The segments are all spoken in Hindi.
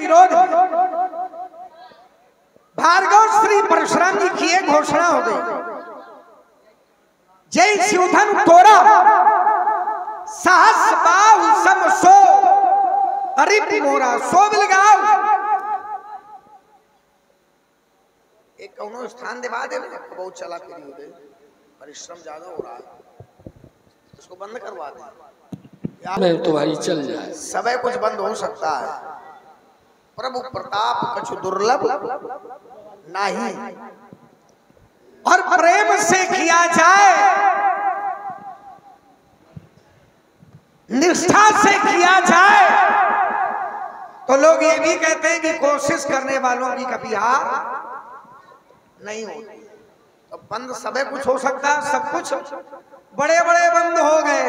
विरोध में भार्गव श्री परशुराम जी की एक घोषणा हो गई, जय शिवधन तोरा साहस बाहु सम सो अरे मोरा सो बिलगाओ। एक कौनो स्थान दिवा दे, बहुत चला फिरी हो गई, परिश्रम ज्यादा हो रहा है, उसको बंद करवा दे। मैं तुम्हारी चल जाए, सब कुछ बंद हो सकता है, प्रभु प्रताप कछु दुर्लभ नहीं, और प्रेम से किया जाए, निष्ठा से किया जाए, तो लोग ये भी कहते हैं कि कोशिश करने वालों की कभी हार नहीं होती। तो बंद सब कुछ हो सकता है, सब कुछ बड़े बड़े बंद हो गए,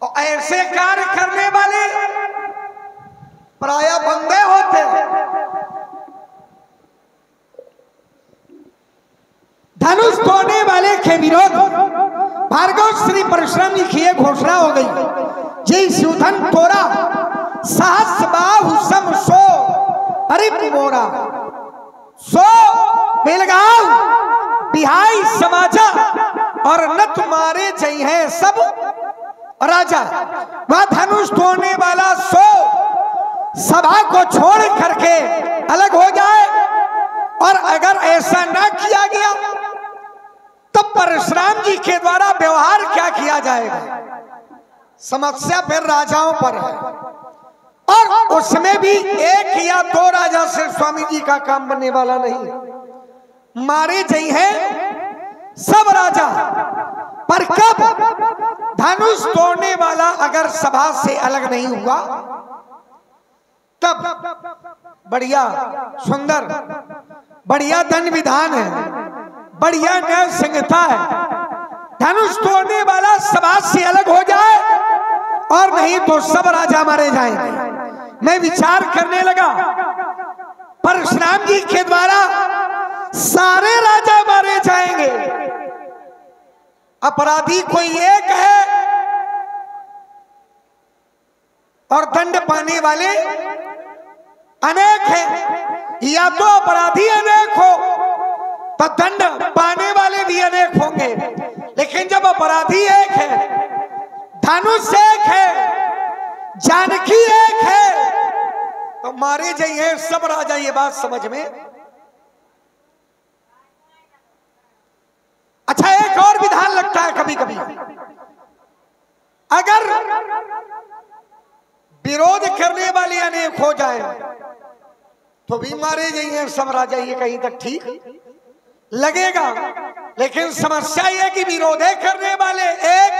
और ऐसे कार्य करने वाले प्राय बंदे होते हैं। धनुष तोड़ने वाले के विरोध भार्गव श्री परशुराम जी की घोषणा हो गई, जय शिवधन तोरा साहस बाहु सम सो अरे मोरा सो बेलगांव बिहाई समाजा, और न तुम्हारे जय है सब राजा। वह धनुष तोड़ने वाला सो सभा को छोड़ करके अलग हो जाए, और अगर ऐसा ना किया गया तो परशुराम जी के द्वारा व्यवहार क्या किया जाएगा। समस्या फिर राजाओं पर है, और उसमें भी एक या दो राजा से स्वामी जी का काम बनने वाला नहीं, मारे जई है सब राजा। पर कब धनुष तोड़ने वाला अगर सभा से अलग नहीं हुआ, तब बढ़िया सुंदर बढ़िया दंड विधान है, बढ़िया न्याय संहिता है। धनुष तोड़ने वाला सभा से अलग हो जाए, और नहीं तो सब राजा मारे जाएंगे। मैं विचार करने लगा, परशुराम जी के द्वारा सारे राजा मारे जाएंगे, अपराधी कोई एक है और दंड पाने वाले अनेक हैं, या तो अपराधी अनेक हो तो दंड पाने वाले भी अनेक होंगे। लेकिन जब अपराधी एक है, धनुष एक है, जानकी एक है, तो मारे जाइए सब राजा। ये बात समझ में। अच्छा, एक और विधान लगता है कभी कभी, अगर विरोध करने वाले अनेक हो जाए तो भी मारे जाइए सब राजा। ये कहीं तक ठीक लगेगा, लेकिन समस्या यह कि विरोध करने वाले एक,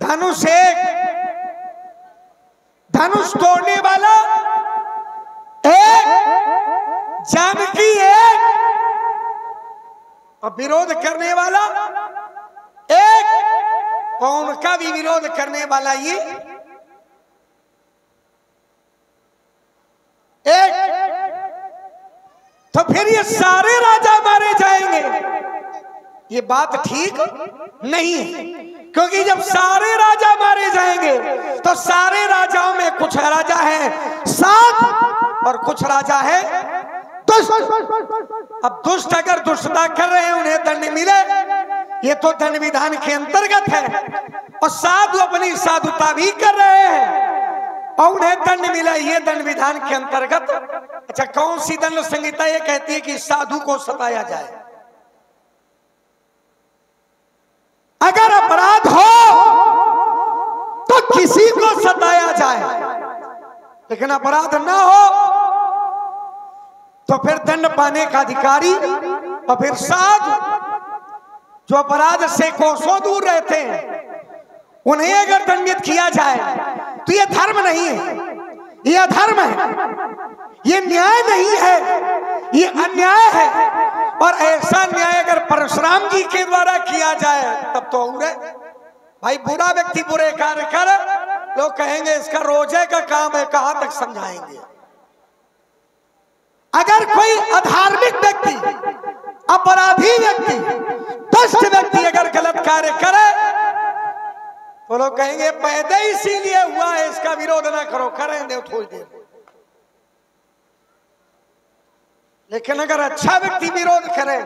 धनुष एक, धनुष तोड़ने वाला एक, जानकी एक, और विरोध करने वाला एक, और उनका भी विरोध करने वाला ये एक। तो फिर ये सारे राजा मारे जाएंगे। ये बात ठीक नहीं है, क्योंकि जब सारे राजा मारे जाएंगे तो सारे राजाओं में कुछ राजा हैं साथ और कुछ राजा है दुष्ट। अब दुष्ट अगर दुष्टता कर रहे हैं, उन्हें दंड मिले, ये तो दंड विधान के अंतर्गत है, और साधु अपनी साधुता भी कर रहे हैं और उन्हें दंड मिला, ये दंड विधान के अंतर्गत। अच्छा, कौन सी दंड संहिता ये कहती है कि साधु को सताया जाए? अगर अपराध हो तो किसी को सताया जाए, लेकिन अपराध ना हो तो फिर दंड पाने का अधिकारी और फिर साधु जो अपराध से कोसों दूर रहते हैं, उन्हें अगर दंडित किया जाए तो यह धर्म नहीं है, यह अधर्म है, ये न्याय नहीं है, ये अन्याय है। और ऐसा न्याय अगर परशुराम जी के द्वारा किया जाए तब तो और है। भाई, बुरा व्यक्ति बुरे कार्य कर, लोग कहेंगे इसका रोजे का काम है, कहां तक समझाएंगे। अगर कोई अधार्मिक व्यक्ति, अपराधी व्यक्ति, दुष्ट व्यक्ति अगर गलत कार्य करे तो लोग कहेंगे पैदा इसीलिए हुआ है का विरोध ना करो, करें दे थोड़ी देर, लेकिन अगर अच्छा व्यक्ति विरोध करे,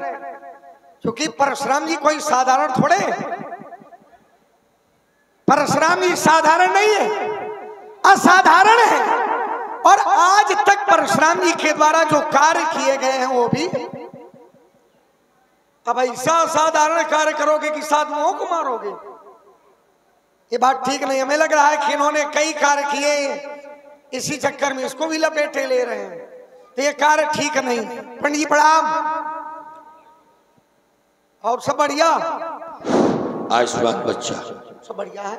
क्योंकि परशुराम जी कोई साधारण थोड़े, परशुराम जी साधारण नहीं है, असाधारण है। और आज तक परशुराम जी के द्वारा जो कार्य किए गए हैं वो भी, अब ऐसा असाधारण कार्य करोगे कि साधुओं को मारोगे, ये बात ठीक नहीं। हमें लग रहा है कि इन्होंने कई कार्य किए, इसी चक्कर में इसको भी लपेटे ले रहे हैं, तो ये कार्य ठीक नहीं। पंडित जी प्रणाम, और सब बढ़िया? आयुष्मान बच्चा सब बढ़िया है।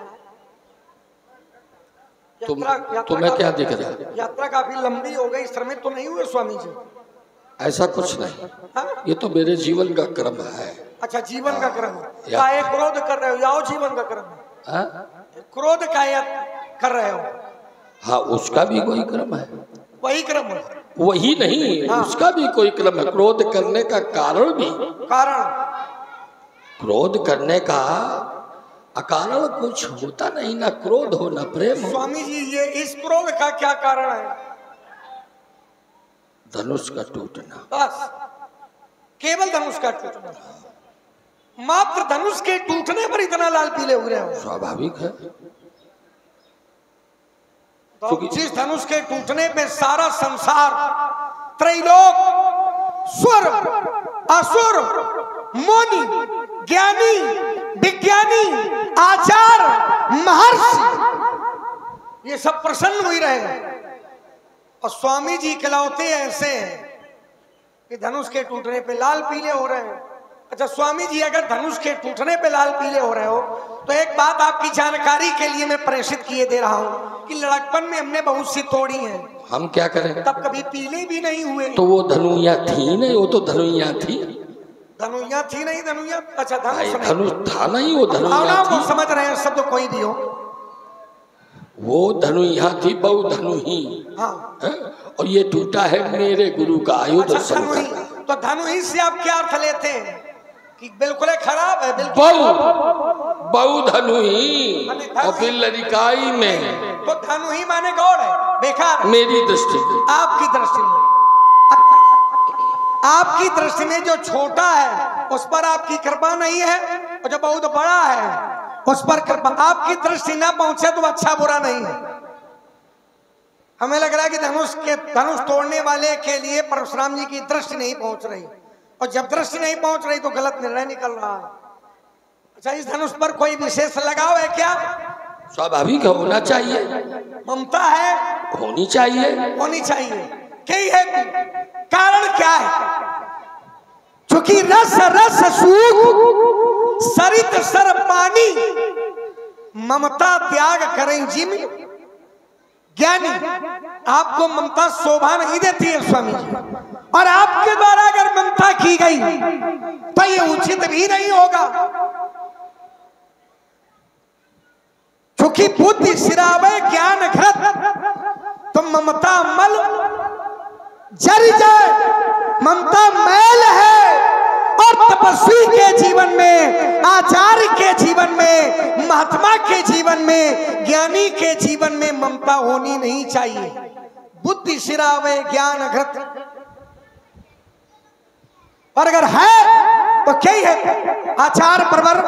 तुम्हें क्या दिख रहा है? यात्रा काफी लंबी हो गई, श्रमित तो नहीं हुए स्वामी जी? ऐसा कुछ नहीं, ये तो मेरे जीवन का क्रम है। अच्छा, जीवन का क्रम है। काहे क्रोध कर रहे हो, या जीवन का क्रम है? क्रोध काहे कर रहे हो? हाँ, उसका भी कोई क्रम है। वही क्रम है? वही नहीं, हाँ। उसका भी कोई क्रम है। क्रोध करने का कारण भी, कारण क्रोध करने का अकारण कुछ होता नहीं, ना क्रोध हो ना प्रेम हो। स्वामी जी, ये इस क्रोध का क्या कारण है? धनुष का टूटना, बस केवल धनुष का टूटना, मात्र धनुष के टूटने पर इतना लाल पीले हो रहे हो? स्वाभाविक है, तो जिस धनुष के टूटने पे सारा संसार, त्रैलोक, स्वर, असुर, मुनि, ज्ञानी, विज्ञानी, आचार, महर्षि, ये सब प्रसन्न हुई रहे हैं, और स्वामी जी खिलौते ऐसे हैं कि धनुष के टूटने पे लाल पीले हो रहे हैं। अच्छा स्वामी जी, अगर धनुष के टूटने पे लाल पीले हो रहे हो, तो एक बात आपकी जानकारी के लिए मैं प्रेषित किए दे रहा हूँ कि लड़कपन में हमने बहुत सी तोड़ी हैं। हम क्या करें? तब कभी पीले भी नहीं हुए। तो वो धनुइया थी नहीं, वो तो धनुइया थी। धनुइया थी नहीं, धनुइया, अच्छा धनुष था नहीं, वो धनुइया थी। समझ रहे हैं शब्द कोई भी हो, वो धनुइया थी, बहु धनुही। हाँ। और ये टूटा है मेरे गुरु का आयुध। अच्छा, तो धनुही से आप क्या अर्थ लेते हैं? कि बिल्कुल खराब है, बिल्कुल बहु धनुही, और फिर लड़काई में तो धनुही माने गौड़ है, बेकार। मेरी दृष्टि में, आपकी दृष्टि में, आपकी दृष्टि में जो छोटा है उस पर आपकी कृपा नहीं है, और जो बहुत बड़ा है उस पर कृपा, आपकी दृष्टि ना पहुंचे तो अच्छा बुरा नहीं है। हमें लग रहा है कि धनुष तोड़ने वाले के लिए परशुराम जी की दृष्टि नहीं पहुंच रही, और जब दृष्टि नहीं पहुंच रही तो गलत निर्णय निकल रहा है। अच्छा, इस धनुष पर कोई विशेष लगाव है क्या? स्वाभाविक होना चाहिए, ममता है, होनी चाहिए, होनी चाहिए। क्या है कारण? क्या है? क्योंकि रस रस सूख सरित सर पानी, ममता त्याग करें जिम ज्ञानी। आपको ममता शोभा नहीं देती है स्वामी जी, और आपके द्वारा अगर ममता की गई तो ये उचित भी नहीं होगा, क्योंकि बुद्धि सिरावे ज्ञान घृत, तो ममता मल जर जाए, ममता मैल है। और तपस्वी के जीवन में, आचार्य के जीवन में, महात्मा के जीवन में, ज्ञानी के जीवन में ममता होनी नहीं चाहिए। बुद्धि सिरावे ज्ञान घृत, और अगर है तो क्या है? आचार परवर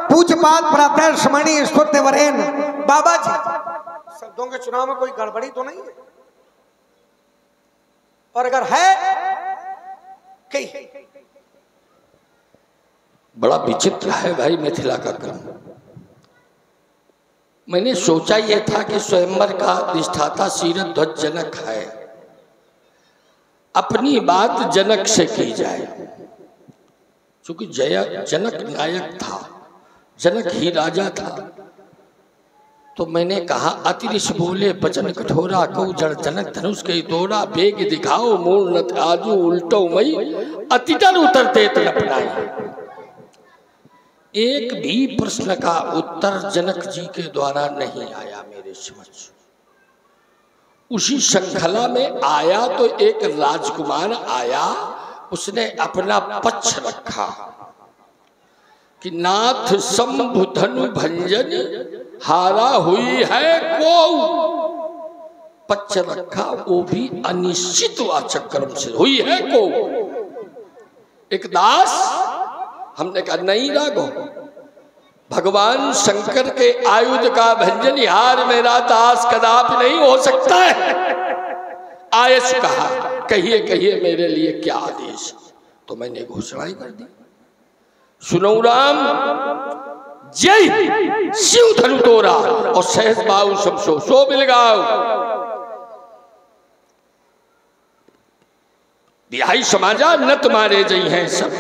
पूज्यपाद प्रातः स्मरणीय स्तुत्य वरेन। बाबा जी, शब्दों के चुनाव में कोई गड़बड़ी तो नहीं है? और अगर है कई, बड़ा विचित्र है भाई मिथिला का क्रम। मैंने सोचा यह था कि स्वयंवर का अधिष्ठाता शीरध्वज जनक है, अपनी बात जनक से की जाए, क्योंकि जनक नायक था, जनक ही राजा था। तो मैंने कहा अतिरिश बोले बचन कठोरा, कौ जड़ जनक धनुष के तोड़ा, बेग दिखाओ मूल न आजू उल्टो मई, अतितर उतरते तन अपनाई। एक भी प्रश्न का उत्तर जनक जी के द्वारा नहीं आया मेरे समझ। उसी श्रृंखला में आया तो एक राजकुमार आया, उसने अपना पक्ष रखा कि नाथ शंभु धनु भंजन हारा हुई है को, पच्च रखा वो भी अनिश्चित वाचक कर्म से हुई है को। एक दास, हमने कहा नहीं राघो, भगवान शंकर के आयुध का भंजनिहार मेरा दास कदापि नहीं हो सकता है। आयस कहा, कहिए कहिए मेरे लिए क्या आदेश। तो मैंने घोषणा ही कर दी, सुनो राम, जय शिव धनु तोरा और सहज बाऊ सब सो मिल गाओ। बिहाई समाजा न तुम्हारे जई हैं सब।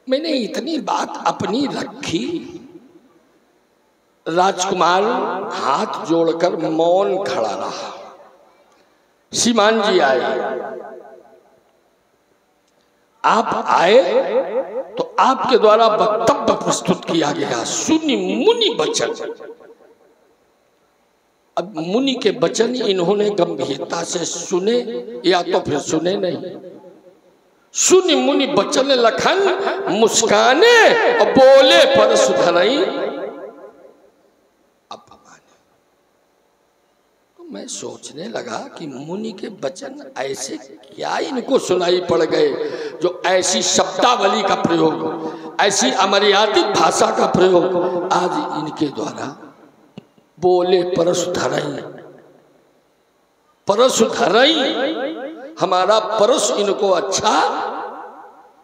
मैंने इतनी बात अपनी रखी, राजकुमार हाथ जोड़कर मौन खड़ा रहा। श्रीमान जी आए, आप आए तो आपके द्वारा वक्तव्य प्रस्तुत किया गया, सुनि मुनि वचन। अब मुनि के वचन इन्होंने गंभीरता से सुने या तो फिर सुने नहीं। सुनि मुनि वचन लखन मुस्काने और बोले पर सुधरई अपमाने। तो मैं सोचने लगा कि मुनि के वचन ऐसे क्या इनको सुनाई पड़ गए जो ऐसी शब्दावली का प्रयोग, ऐसी अमर्यादित भाषा का प्रयोग आज इनके द्वारा बोले परसु धरई। परसु धरई, हमारा परस इनको अच्छा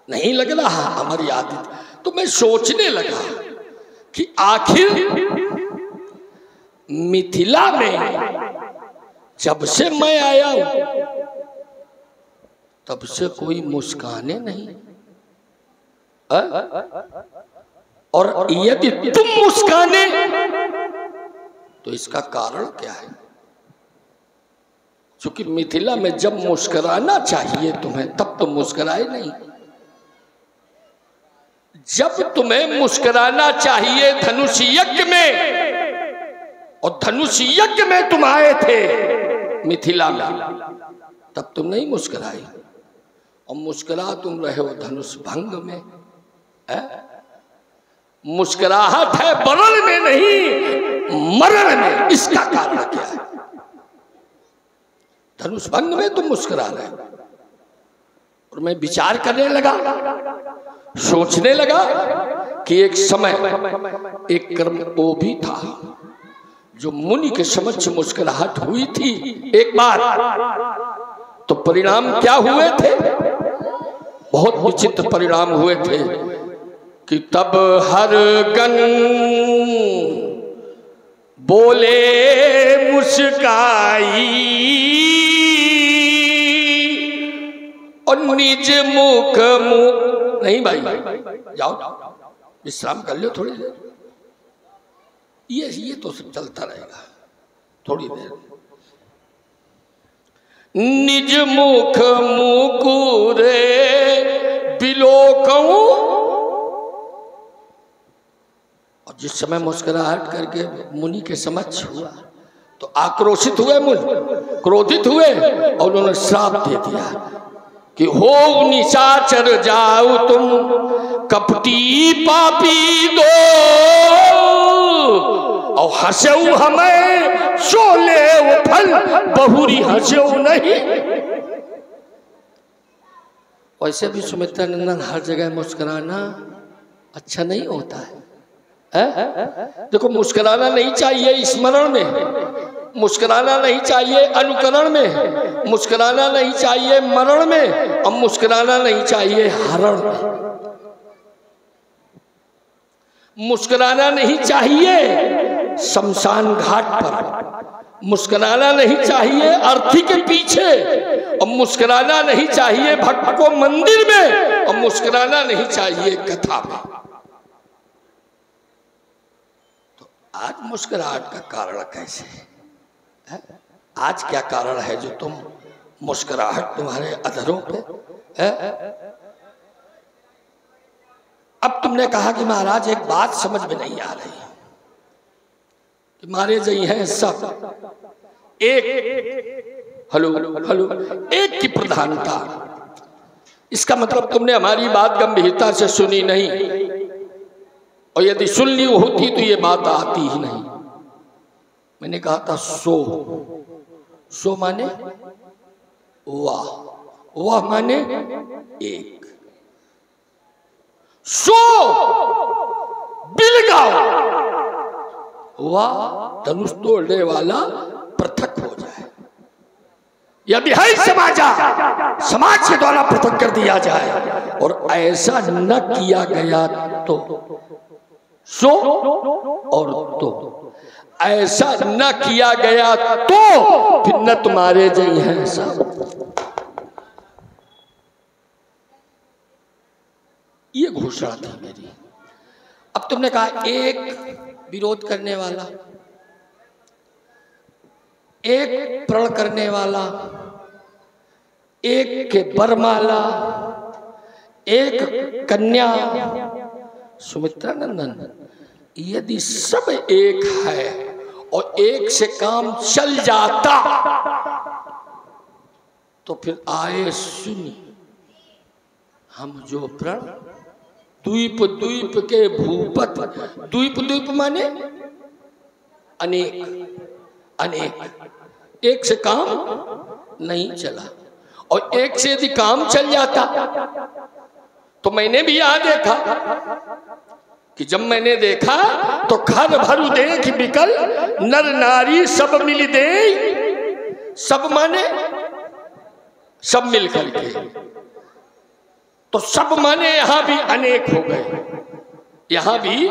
नहीं लग रहा, अमर्यादित। तो मैं सोचने लगा कि आखिर मिथिला में जब से मैं आया हूं तब से कोई मुस्काने नहीं, और यदि तुम मुस्काने तो इसका कारण क्या है? क्योंकि मिथिला में जब मुस्कुराना चाहिए तुम्हें तब तो मुस्कुराए नहीं। जब तुम्हें मुस्कुराना चाहिए धनुष यज्ञ में, और धनुष यज्ञ में तुम आए थे मिथिला में, तब तुम नहीं मुस्कुराए, और मुस्कुरा तुम रहे हो धनुष भंग में। मुस्कुराहट है बरण में नहीं मरण में, इसका कारण क्या है? धनुष भंग में तुम मुस्कुरा रहे हो। और मैं विचार करने लगा, सोचने लगा कि एक समय एक कर्म वो भी था जो मुनि के समक्ष मुस्कुराहट हुई थी एक बार, तो परिणाम क्या हुए थे? बहुत विचित्र परिणाम हुए थे कि तब हर गण बोले मुस्काई और निज मुख नहीं भाई, जाओ विश्राम कर लो थोड़ी देर, ये तो सब चलता रहेगा थोड़ी देर। निज मुख मुकुरे बिलोकऊं, और जिस समय मुस्कुराहट करके मुनि के समक्ष हुआ तो आक्रोशित हुए मुनि, क्रोधित हुए और उन्होंने श्राप दे दिया कि हो निशाचर जाओ तुम कपटी पापी दो, और हंसऊ हमें सोले वो फल बहुरी हंसऊ नहीं। वैसे भी सुमित्रा नंदन हर जगह मुस्कुराना अच्छा नहीं होता है। देखो मुस्कुराना नहीं चाहिए स्मरण में, मुस्कुराना नहीं चाहिए अनुकरण में, मुस्कुराना नहीं चाहिए मरण में, और मुस्कुराना नहीं चाहिए हरण में। मुस्कुराना नहीं चाहिए शमशान घाट पर, मुस्कुराना नहीं चाहिए अर्थी के पीछे, और मुस्कुराना नहीं चाहिए भक्त को मंदिर में, और मुस्कुराना नहीं चाहिए कथा में। तो आज मुस्कुराहट का कारण कैसे है? आज क्या कारण है जो तुम मुस्कुराहट तुम्हारे अधरों पे है? अब तुमने कहा कि महाराज एक बात समझ में नहीं आ रही कि मारे जई हैं सब एक, हेलो हेलो, एक की प्रधानता। इसका मतलब तुमने हमारी बात गंभीरता से सुनी नहीं, और यदि सुन ली होती तो ये बात आती ही नहीं। मैंने कहा था सो सो माने वाह, वाह माने एक। सो बिलगाओ, वाह धनुष तोड़ने वाला पृथक हो जाए, या बिहाई समाजा समाज के द्वारा पृथक कर दिया जाए। और ऐसा न किया गया तो सो और तो, ऐसा न किया गया तो फिर न तुम्हारे जई हैं सब। ये घोषणा थी मेरी। अब तुमने कहा एक विरोध करने वाला, एक प्रण करने वाला, एक के बरमाला, एक कन्या सुमित्रा नंदन, यदि सब एक है और एक से काम चल जाता तो फिर आए सुनी हम जो प्रण द्वीप द्वीप के भूपत। द्वीप द्वीप माने अनेक, अनेक, एक से काम नहीं चला और एक से यदि काम चल जाता तो मैंने भी यहां देखा कि जब मैंने देखा तो खर भरु देख बिकल नर नारी सब मिल दे। सब माने सब मिल करके, तो सब माने यहां भी अनेक हो गए, यहां भी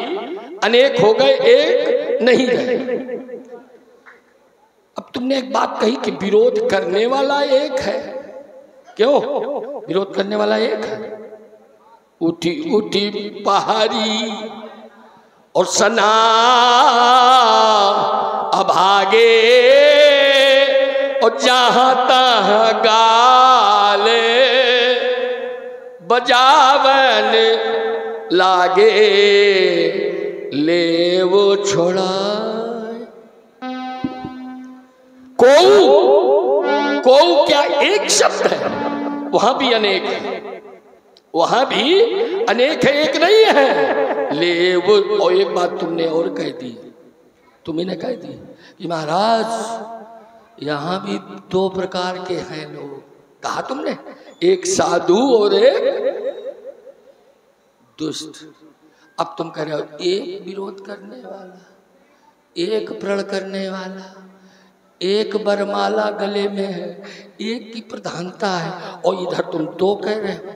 अनेक हो गए, एक नहीं रहे। अब तुमने एक बात कही कि विरोध करने वाला एक है, क्यों विरोध करने वाला एक है? उठी उठी पहाड़ी और सना अभागे और जहां तहां गाले बजावन लागे ले वो छोड़ा। को क्या एक शब्द है? वहां भी अनेक है, वहां भी अनेक है, एक नहीं है। ले वो, और एक बात तुमने और कह दी, तुम्ही ने कह दी कि महाराज यहां भी दो प्रकार के हैं लोग। कहा तुमने, एक साधु और एक दुष्ट। अब तुम कह रहे हो एक विरोध करने वाला, एक प्रण करने वाला, एक बरमाला गले में है, एक की प्रधानता है, और इधर तुम दो कह रहे हो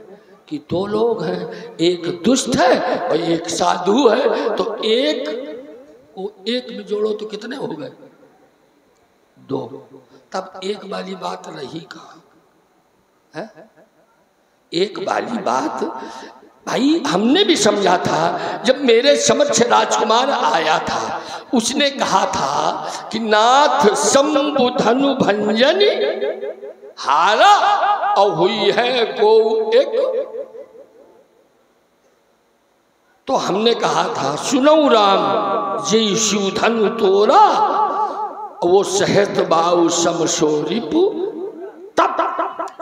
कि दो लोग हैं, एक दुष्ट है और एक साधु है। तो एक वो एक में जोड़ो तो कितने हो गए? दो। तब एक वाली बात रही कहाँ है? एक वाली बात भाई हमने भी समझा था। जब मेरे समक्ष राजकुमार आया था, उसने कहा था कि नाथ शंभु धनु भंजनी हारा और हुई है को एक। तो हमने कहा था सुनो राम जय शिव धनु तोरा, वो सहत बाऊ समशोरिपु तब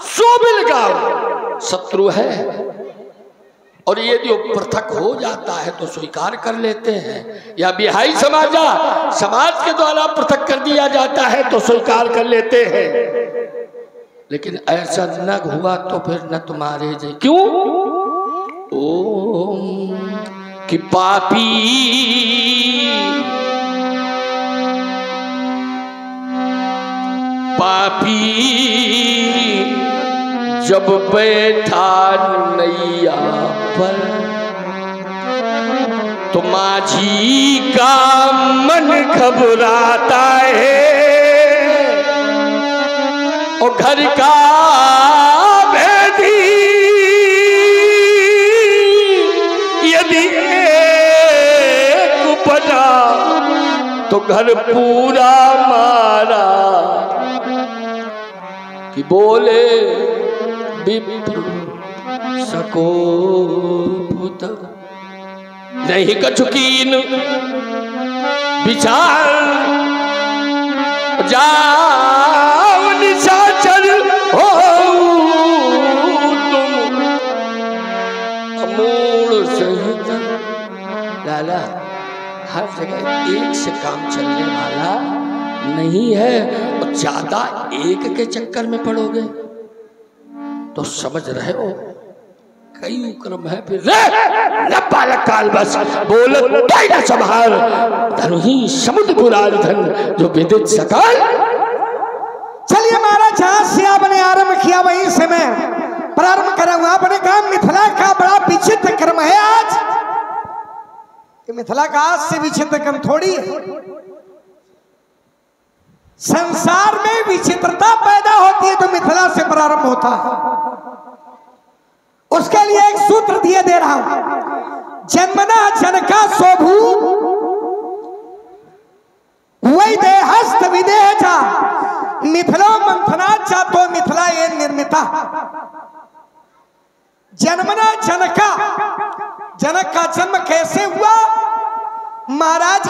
सोबिल गाओ शत्रु है। और ये जो पृथक हो जाता है तो स्वीकार कर लेते हैं, या बिहाई समाजा समाज के द्वारा पृथक कर दिया जाता है तो स्वीकार कर लेते हैं। लेकिन ऐसा न हुआ तो फिर न तुम्हारे जय। क्यों? ओम कि पापी पापी जब बैठा नैया पर तो माझी का मन घबराता है और घर का भेदी यदि एक बना तो घर पूरा मारा। कि बोले विप्र सको पुत नहीं कछुकीन विचार जाओ निशाचर हो तुम अमूल सहित। लाला हर जगह एक से काम चलने वाला नहीं है। और ज्यादा एक के चक्कर में पड़ोगे तो समझ रहे हो कई क्रम है। फिर बालक काल बस बोल संभाल धनु ही समुद्र पुराण धन जो विदित सकल। चलिए महाराज, जहां से आपने आरंभ किया वहीं से मैं प्रारंभ करूंगा। आपने कहा मिथिला का बड़ा विचित्र क्रम है आज। मिथिला का आज से विचित्र क्रम थोड़ी है। संसार में विचित्रता पैदा होती है तो मिथिला से प्रारंभ होता है। उसके लिए एक सूत्र दिए दे रहा हूं। जन्मना जनका शोभू वही देहस्त विदेह जा मिथिलो मंथना चातो मिथिला ये निर्मिता। जन्मना जनका, जनक का जन्म कैसे हुआ? महाराज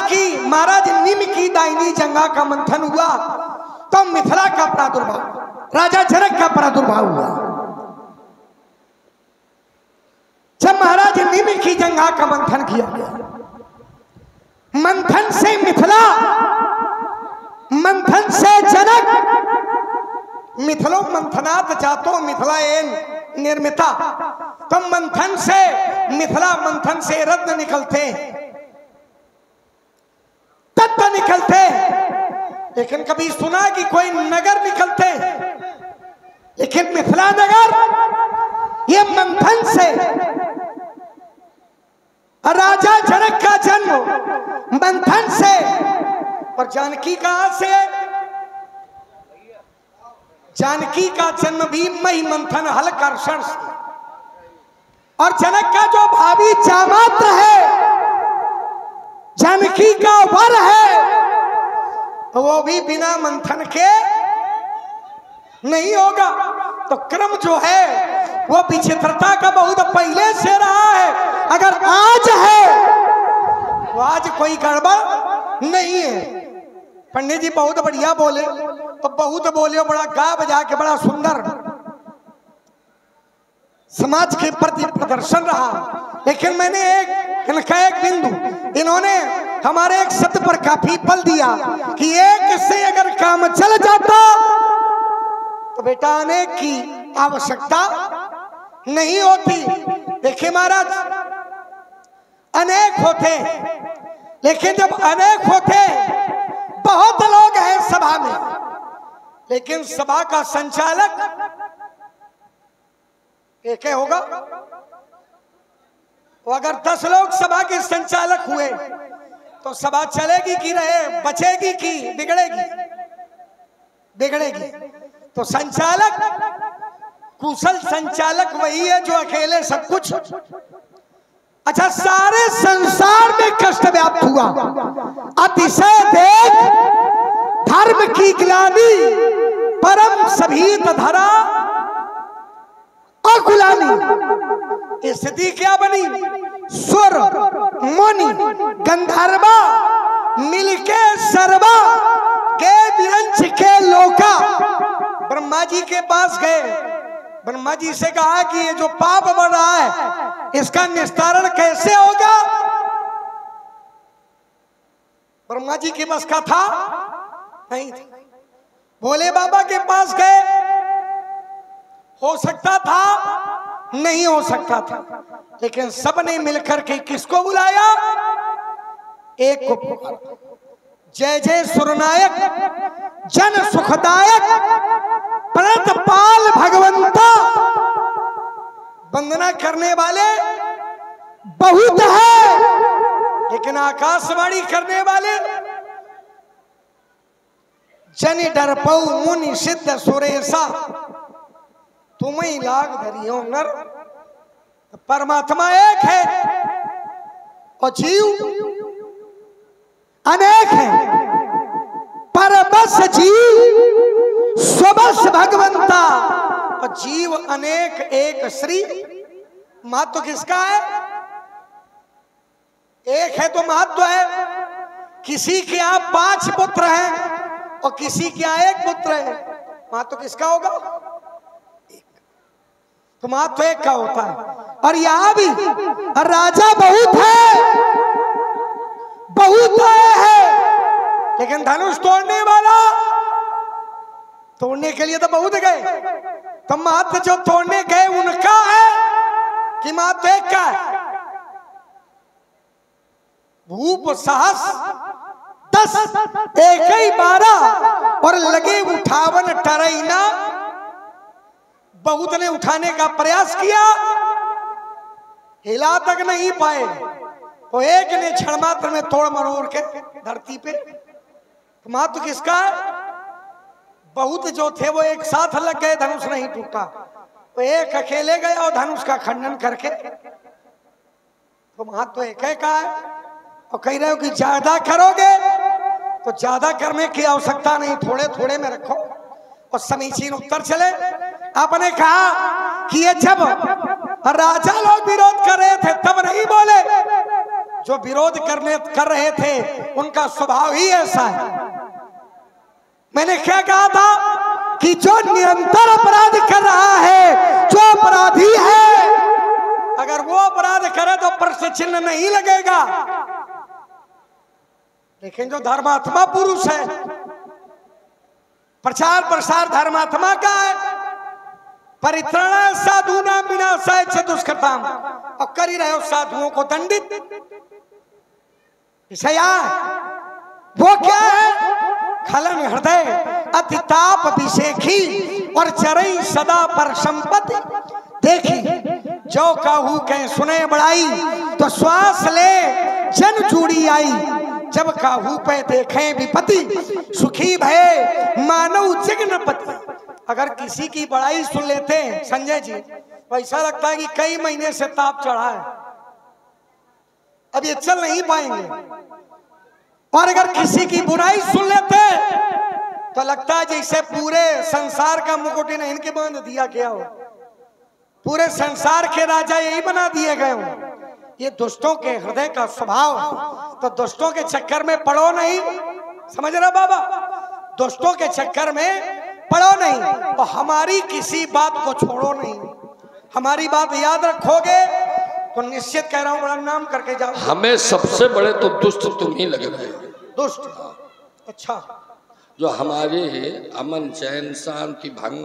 निम की दाहिनी जंगा का मंथन हुआ तो मिथिला का प्रादुर्भाव, राजा जनक का प्रादुर्भाव हुआ। जब महाराज निम की जंगा का मंथन किया गया, मंथन से मिथिला, मंथन से जनक, मिथिलो मंथनात् जातो मिथिला एन निर्मिता। तो मंथन से मिथिला, मंथन से रत्न निकलते, तत्व निकलते। लेकिन कभी सुना कि कोई नगर निकलते? लेकिन मिथिला नगर ये मंथन से, राजा जनक का जन्म मंथन से। और जानकी कहां से? जानकी का जन्म भी मही मंथन हलकर्षण से। और जनक का जो भावी जामात्र है, जानकी का वर है, वो भी बिना मंथन के नहीं होगा। तो क्रम जो है वो विचित्रता का बहुत पहले से रहा है। अगर आज है तो आज कोई गड़बड़ नहीं है। पंडित जी बहुत बढ़िया बोले, तो बहुत बोले, बड़ा गा बजा के बड़ा सुंदर समाज के प्रति प्रदर्शन रहा। लेकिन मैंने इनका एक बिंदु, इन्होंने हमारे एक शब्द पर काफी बल दिया कि एक से अगर काम चल जाता तो बेटा अनेक की आवश्यकता नहीं होती। देखिए महाराज, अनेक होते, लेकिन जब अनेक होते, बहुत लोग हैं सभा में, लेकिन सभा का संचालक एक होगा। तो अगर 10 लोग सभा के संचालक हुए तो सभा चलेगी कि रहे, बचेगी कि बिगड़ेगी? बिगड़ेगी। तो संचालक, कुशल संचालक वही है जो अकेले सब कुछ। अच्छा, सारे संसार में कष्ट व्याप्त हुआ, अतिशय देख धर्म की ग्लानि, परम सभीत धरा अकुलानी। स्थिति क्या बनी? सुर मुनि गंधर्वा मिलके सर्वा के विरंच के लोका ब्रह्मा जी के पास गए। ब्रह्मा जी से कहा कि ये जो पाप बढ़ रहा है इसका निस्तारण कैसे होगा? ब्रह्मा जी के बस का था नहीं था। भोले बाबा के पास गए, हो सकता था, नहीं हो सकता था। लेकिन सबने मिलकर के किसको बुलाया? एक को पुकारा। जय जय सुरनायक जन सुखदायक प्रणतपाल भगवंता। वंदना करने वाले बहुत है, लेकिन आकाशवाणी करने वाले जनि डरपऊ मुनि सिद्ध सुरेशा तुम्हें लाग धरियो नर। परमात्मा एक है और जीव अनेक है। परबस जीव स्वबस भगवंता। और जीव अनेक एक श्री। महत्व किसका है? एक है तो महत्व है। किसी के यहाँ 5 पुत्र हैं और किसी के यहाँ 1 पुत्र है, महत्व किसका होगा? तो महत्व एक का होता है। और यहां भी राजा बहुत है, बहुत है, लेकिन धनुष तोड़ने वाला तोड़ने के लिए तो बहुत गए, तो महत्व जो तोड़ने गए उनका है कि महत्व एक का है? भूप साहस 10 एक ही 12 और लगे उठावन टरैना। बहुत ने उठाने का प्रयास किया, हिला तक नहीं पाए, तो एक ने क्षण मात्र में तोड़ मरोड़ के धरती पे। तो महत्व किसका है? बहुत जो थे वो एक साथ लग गए, धनुष नहीं टूटा, तो एक अकेले गए और धनुष का खंडन करके। तो महत्व एक है का है। और कह रहे हो कि ज्यादा करोगे तो ज्यादा करने की आवश्यकता नहीं, थोड़े थोड़े में रखो। और समीचीन उत्तर चले। आपने कहा कि ये जब राजा लोग विरोध कर रहे थे तब नहीं बोले, जो विरोध कर रहे थे उनका स्वभाव ही ऐसा है। मैंने क्या कहा था कि जो निरंतर अपराध कर रहा है, जो अपराधी है, अगर वो अपराध करे तो प्रश्न चिन्ह नहीं लगेगा। लेकिन जो धर्मात्मा पुरुष है, प्रचार प्रसार धर्मात्मा का है, परित्राणाय साधूनां विनाशाय च दुष्कृताम्, और कर ही रहे हो साधुओं को दंडित। विषया वो क्या है? खलन हृदय अतिताप विषेखी और चरई सदा पर संपत्ति। देखी जो कहू कह सुने बड़ाई, तो श्वास ले जन जुड़ी आई। जब काहू पे देखे विपत्ति, सुखी भय मानव जगनपति। अगर किसी की बड़ाई सुन लेते हैं संजय जी, तो ऐसा लगता है कि कई महीने से ताप चढ़ा है, अब ये चल नहीं पाएंगे। और अगर किसी की बुराई सुन लेते तो लगता है जैसे पूरे संसार का मुकुट इनके बांध दिया गया हो, पूरे संसार के राजा यही बना दिए गए हो। ये दुष्टों के हृदय का स्वभाव है। तो दुष्टों के चक्कर में पड़ो नहीं, समझ रहा बाबा? दुष्टों के चक्कर में पड़ो नहीं, और हमारी किसी बात को छोड़ो नहीं। हमारी बात याद रखोगे तो निश्चित कह रहा हूं बड़ा नाम करके जाओ। हमें सबसे बड़े तो दुष्ट तुम ही लग रहे हो। दुष्ट? अच्छा। जो हमारे अमन चैन शांति भंग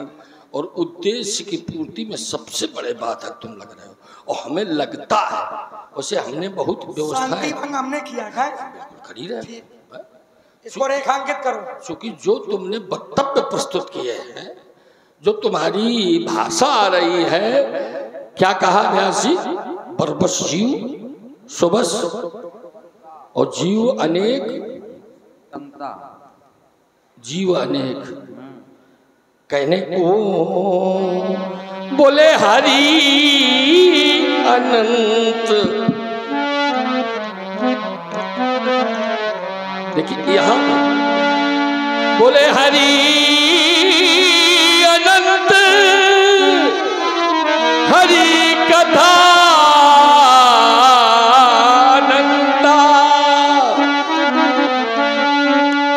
और उद्देश्य की पूर्ति में सबसे बड़े बात है तुम लग रहे हो। और हमें लगता है उसे हमने बहुत व्यवस्था शांति भंग हमने किया है, खड़ी रहे। इसको रेखांकित करो। क्योंकि जो तुमने वक्तव्य प्रस्तुत किए हैं, जो तुम्हारी भाषा आ रही है, क्या कहा व्यास जी? बरबस जीव सुबस और जीव अनेक, जीव अनेक कहने को बोले हरि अनंत। देखिए यहां बोले हरि अनंत, हरि कथा अनंता,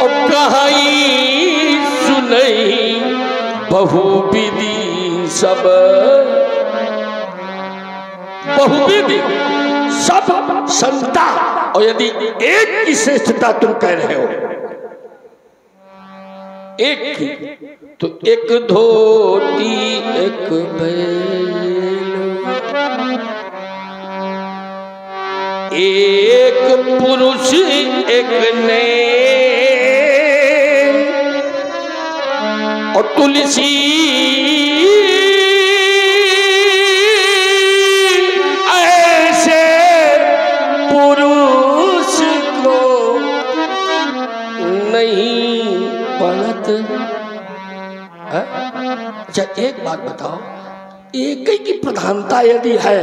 और कहीं सुनई बहुविधि सब, बहुविधि सब संता। और यदि एक की श्रेष्ठता तुम कह रहे हो, एक की, तो एक धोती एक बैल, एक पुरुष एक नैन, और तुलसी ऐसे पुरुष को नहीं बनत। अच्छा एक बात बताओ, एक ही की प्रधानता यदि है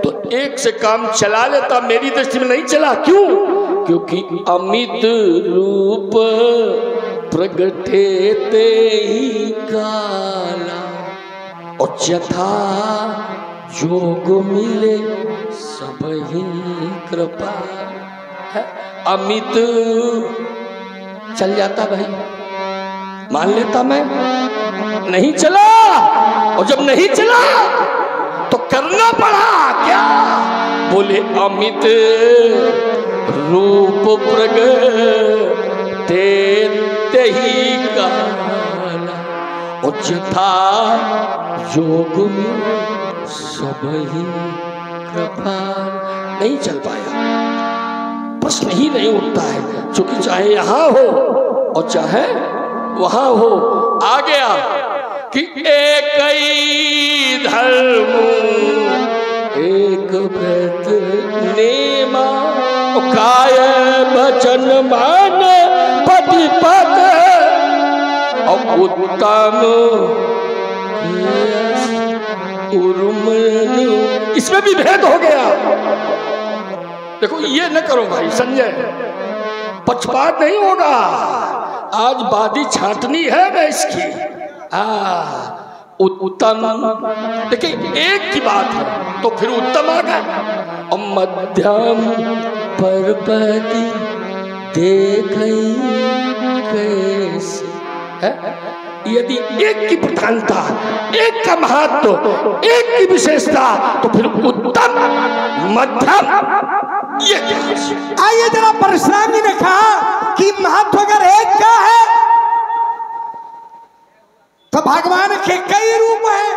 तो एक से काम चला लेता, मेरी दृष्टि में नहीं चला। क्यों? क्योंकि अमित रूप प्रगटे ते ही काला, और यथा जोग मिले सब ही कृपा है। अमित चल जाता भाई, मान लेता मैं, नहीं चला। और जब नहीं चला तो करना पड़ा क्या? बोले अमित रूप प्रगटे ते ही काला, पूज्य था योग में सब ही कृपा। नहीं चल पाया, प्रश्न ही नहीं उठता है, क्योंकि चाहे यहाँ हो और चाहे वहां हो। आ गया कि एक ही धर्म एक व्रत नेमा, काय वचन मान पतिपत और उत्तम उर्मन। इसमें भी भेद हो गया। देखो ये न करो भाई संजय, पक्षपात नहीं होगा। आज बादी छाटनी है मैं इसकी। उत्तम, देखिए एक की बात है तो फिर उत्तम आ गया। और मध्यम परपति देख कैसे है? यदि एक की प्रधानता, एक का महत्व, एक की विशेषता, तो फिर उत्तम मध्यम ये क्या? आइए जरा परशुराम जी ने कहा कि महत्व अगर एक का है तो भगवान के कई रूप हैं,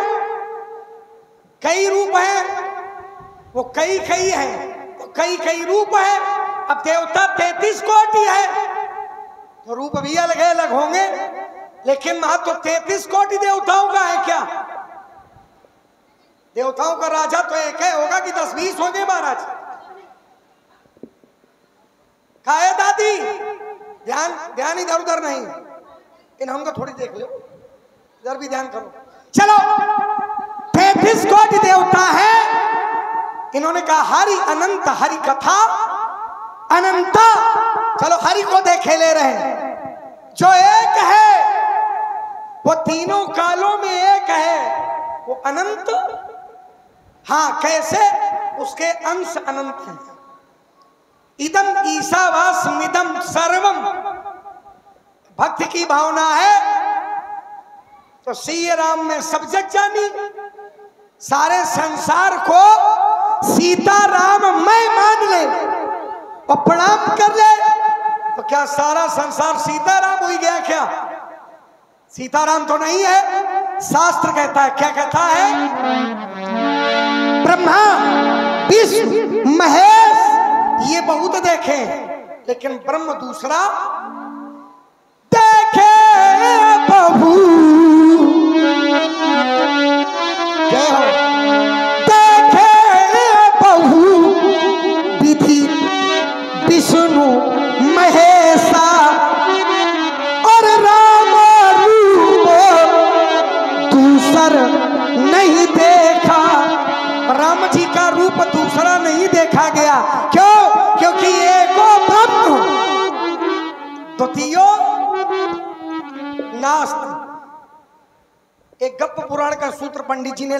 कई रूप हैं, वो कई कई है, तो कई कई रूप है। अब देवता 33 कोटि है तो रूप भी अलग अलग होंगे, लेकिन महत्व 33 कोटि देवताओं का है क्या? देवताओं का राजा तो एक है, होगा कि 10-20 होंगे महाराज? का है दादी? ध्यान ध्यान इधर उधर नहीं, इन हमको थोड़ी देख लो, इधर भी ध्यान करो। चलो 33 कोटि देवता है। इन्होंने कहा हरि अनंत, हरि कथा अनंता। चलो हरि को देखे ले रहे हैं, जो एक है वो तीनों कालों में एक है, वो अनंत। हाँ कैसे? उसके अंश अनंत हैं। इदम ईशावास्मिदम सर्वम, भक्ति की भावना है तो श्री राम में सब जग जानी। सारे संसार को सीताराम मैं मान ले और प्रणाम कर ले तो क्या सारा संसार सीताराम हो गया क्या? सीताराम तो नहीं है। शास्त्र कहता है, क्या कहता है? ब्रह्मा विष्णु महेश ये बहुत देखे, लेकिन ब्रह्म दूसरा देखे प्रभु। जय हो। देखे प्रभु विधि विष्णु महेशा और राम रूप दूसर नहीं देखा। राम जी का रूप दूसरा नहीं देखा गया। क्यों? क्योंकि एको ब्रह्म द्वितीयो नास्ति। एक गप्प पुराण का सूत्र पंडित जी ने